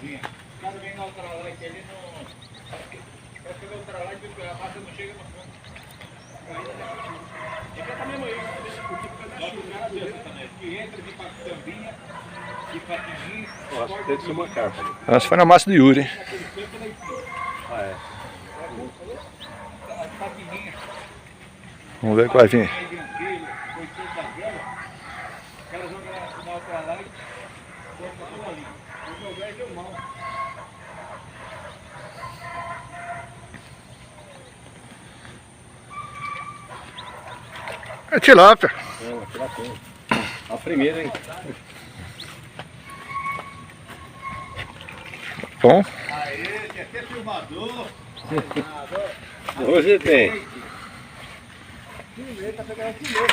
O cara vem na ultralight, ele não... Vai pegar o ultralight e a massa não chega no fundo. Fica também aí, porque fica da chuva também. Que entra de tambinha, de patinho. Acho que deve ser uma carpa. Essa foi na massa do Yuri, hein? Ah, é. Vamos ver o que vai vir. É tilápia. Não, tilápia. A primeira, hein? Bom. Aê, tem até filmador. Hoje tem. Filmei, tá pegando filmei.